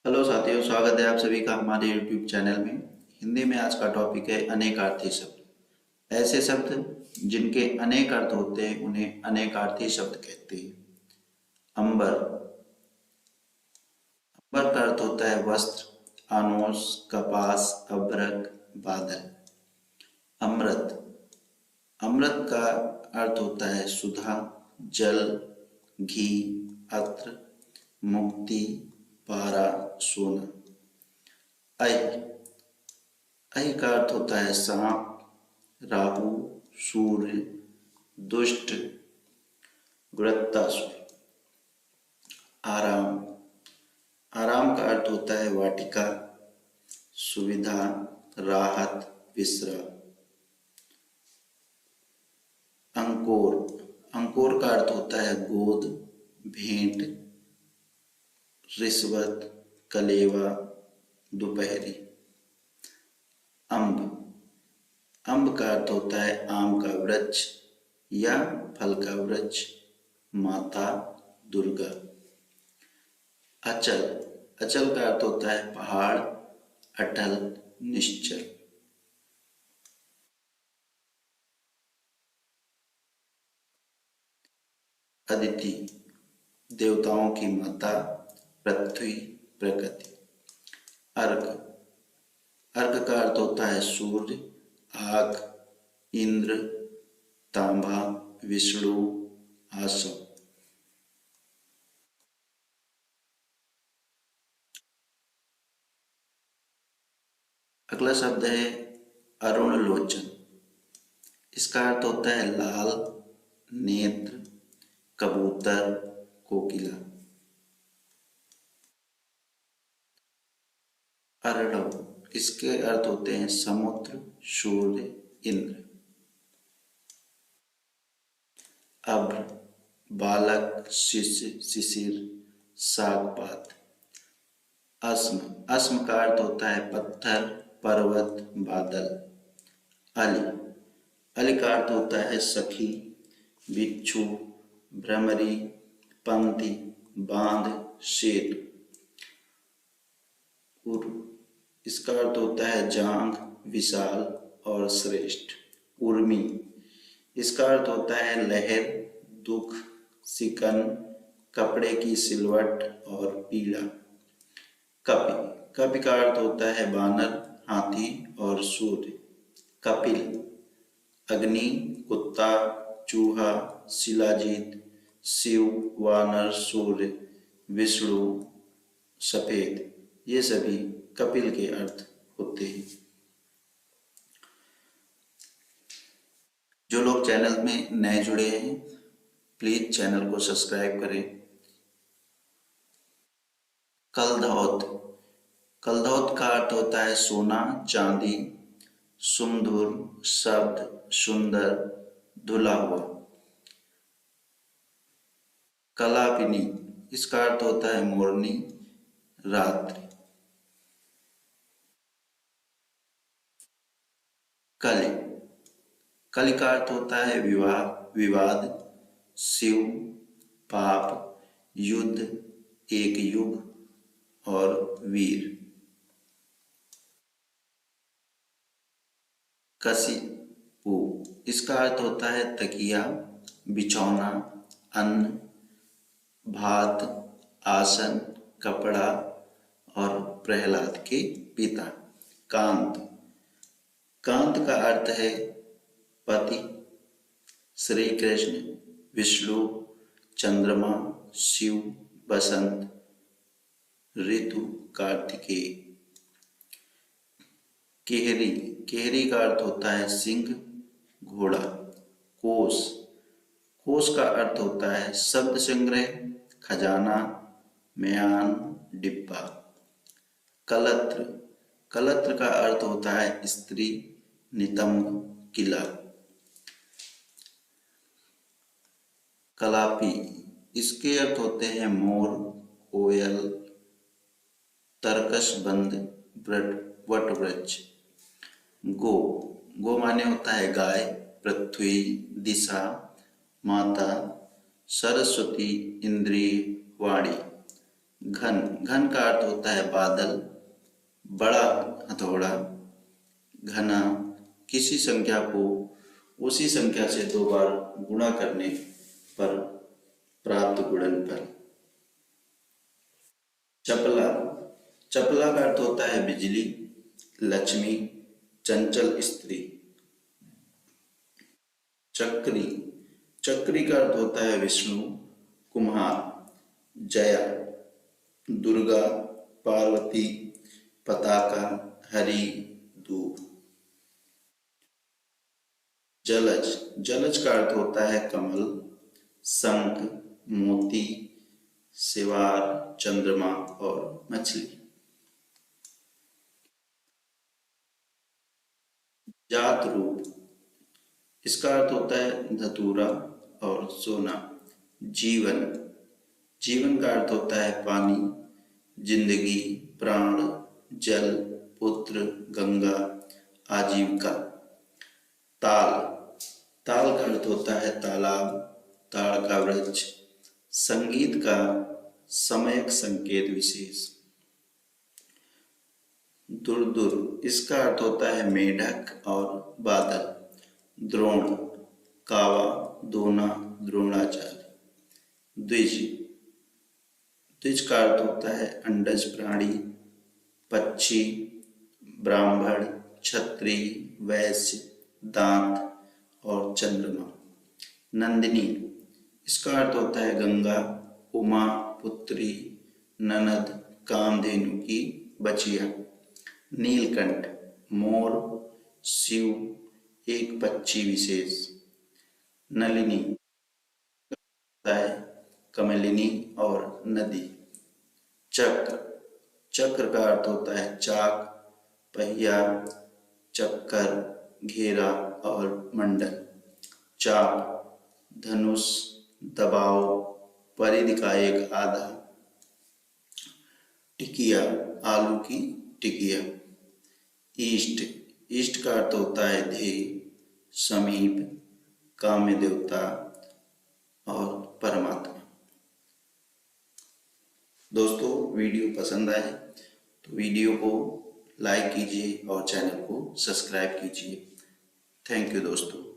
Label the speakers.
Speaker 1: Hello साथियों, स्वागत है आप सभी का हमारे YouTube चैनल में। हिंदी में आज का टॉपिक है अनेकार्थी शब्द। ऐसे शब्द जिनके अनेक अर्थ होते हैं उन्हें अनेकार्थी शब्द कहते हैं। अंबर। अंबर का अर्थ होता है वस्त्र, आनोस, कपास, अभ्रक, बादल। अमृत। अमृत का अर्थ होता है सुधा, जल, घी, अत्र, मुक्ति, पारा, सोना। ऐ। ऐ का अर्थ होता है सांप, राहु, सूर्य, दुष्ट, वृत्तासुर। आराम। आराम का अर्थ होता है वाटिका, सुविधा, राहत, विश्राम। अंकोर। अंकोर का अर्थ होता है गोद, भेंट, रिश्वत, कलेवा, दोपहरी। अम्ब। अम्ब का अर्थ होता है आम का वृक्ष या फल का वृक्ष, माता दुर्गा। अचल। अचल का अर्थ होता है पहाड़, अटल, निश्चल। अदिति। देवताओं की माता, पृथ्वी, प्रकृति। अर्क। अर्क का अर्थ होता है सूर्य, आग, इंद्र, तांबा, विष्णु, आसव। अगला शब्द है अरुण लोचन। इसका अर्थ होता है लाल, नेत्र, कबूतर, कोकिला। अर्णव। इसके अर्थ होते हैं समुद्र, सूर्य, इंद्र। अभ्र। बालक, शिष्य, शिशिर, सागपात। अस्म। अस्म का अर्थ होता है पत्थर, पर्वत, बादल। अली। अली का अर्थ होता है सखी, बिच्छू, भ्रमरी, पंक्ति, बांध, शेर। उर। इसका अर्थ होता है जांग, विशाल और श्रेष्ठ। उर्मी। इसका अर्थ होता है लहर, दुख, सिकन, कपड़े की सिलवट और पीड़ा। कपि। कपि का अर्थ होता है बानर, हाथी और सूर्य। कपिल। अग्नि, कुत्ता, चूहा, शिलाजीत, शिव, वानर, सूर्य, विष्णु, सफेद। ये सभी कपिल के अर्थ होते हैं। जो लोग चैनल में नए जुड़े हैं प्लीज चैनल को सब्सक्राइब करें। कलधौत। कलधौत का अर्थ होता है सोना, चांदी, सुमधुर, शब्द, सुंदर, धुला हुआ। कलापिनी। इसका अर्थ होता है मोरनी, रात्रि। कलि। कलि का अर्थ होता है विवाह, विवाद, शिव, पाप, युद्ध, एक युग और वीर। कसिपु। इसका अर्थ होता है तकिया, बिछौना, अन्न, भात, आसन, कपड़ा और प्रहलाद के पिता। कांत। कांत का अर्थ है पति, श्री कृष्ण, विष्णु, चंद्रमा, शिव, बसंत, ऋतु, कार्तिकेय। केहरी। केहरी का अर्थ होता है सिंह, घोड़ा। कोश। कोश का अर्थ होता है शब्द संग्रह, खजाना, म्यान, डिब्बा। कलत्र। कलत्र का अर्थ होता है स्त्री, नितंब, किला। कलापी। इसके अर्थ होते हैं मोर, कोयल, तरकश बंद, वट वृक्ष। गो। गो माने होता है गाय, पृथ्वी, दिशा, माता, सरस्वती, इंद्रिय, वाणी। घन, घन का अर्थ होता है बादल, बड़ा हथौड़ा। घना, किसी संख्या को उसी संख्या से 2 बार गुणा करने पर प्राप्त गुणनफल। चपला, चपला का अर्थ होता है बिजली, लक्ष्मी, चंचल स्त्री। चक्री, चक्री का अर्थ होता है विष्णु, कुम्हार, जया, दुर्गा, पार्वती, पताका, हरि, दूब। जलज, जलज का अर्थ होता है कमल, शंख, मोती, सिवार, चंद्रमा और मछली। जात रूप, इसका अर्थ होता है धतूरा और सोना। जीवन, जीवन का अर्थ होता है पानी, जिंदगी, प्राण, जल, पुत्र, गंगा, आजीविका। ताल, ताल का अर्थ होता है तालाब, ताड़ का वृक्ष, संगीत का समयक संकेत विशेष। दुर्दुर, इसका अर्थ होता है मेढक और बादल। द्रोण, कावा, दोना, द्रोणाचार्य। द्विज, द्विज का अर्थ होता है अंडज प्राणी, पक्षी, ब्राह्मण, क्षत्रिय, वैश्य, दांत और चंद्रमा। नंदिनी, इसका अर्थ होता है गंगा, उमा, पुत्री, ननद, कामधेनु की बचिया। नीलकंठ, मोर, शिव, एक पक्षी विशेष। नलिनी, है कमलिनी और नदी। चक्र, चक्र का अर्थ होता है चाक, पहिया, चक्कर, घेरा और मंडल। चाप, धनुष, दबाव, परिधि का एक आधा। टिकिया, आलू की टिकिया। ईष्ट, ईष्ट का अर्थ होता है ध्येय, समीप, काम्य देवता और परमात्मा। दोस्तों, वीडियो पसंद आए तो वीडियो को लाइक कीजिए और चैनल को सब्सक्राइब कीजिए। थैंक यू दोस्तों।